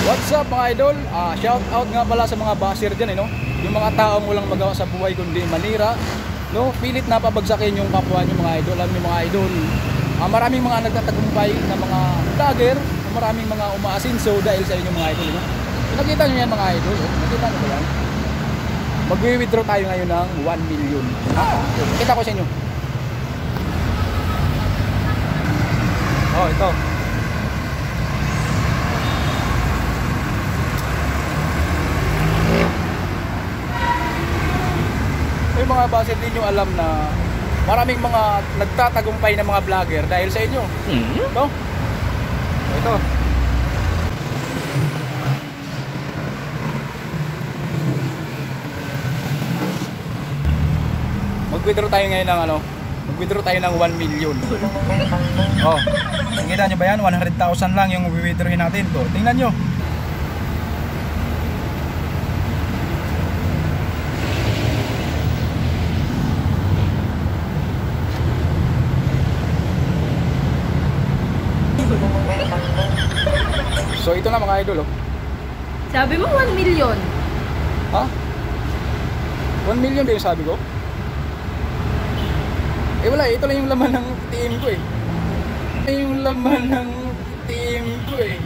What's up mga idol? Shout out nga pala sa mga basher dyan, no? Yung mga taong walang magawa sa buhay kundi manira, no? Pilit na pabagsakin yung kapwa nyo mga idol. Alam nyo mga idol, maraming mga nagtatagumpay na mga vlogger, maraming mga umaasinso dahil sa inyo mga idol, no? Nakita nyo yan mga idol, no? Nakita nyo ba yan? Magwi-withdraw tayo ngayon ng 1 million. Kita ko sa inyo. Oh, ito. Yung mga basit din nyo alam na maraming mga nagtatagumpay na mga vlogger dahil sa inyo. No? Ito. Mag-withdraw tayo ngayon ng ano? Mag-withdraw tayo ng 1 million. Oh. Nakita nyo ba yan? 100,000 lang yung withdrawin natin. To. Tingnan nyo. So ito na mga idol, oh. Sabi mo 1 million. Ha? 1 million ba yung sabi ko? Eh wala, ito lang yung laman ng team ko eh. Ito yung laman ng team ko eh.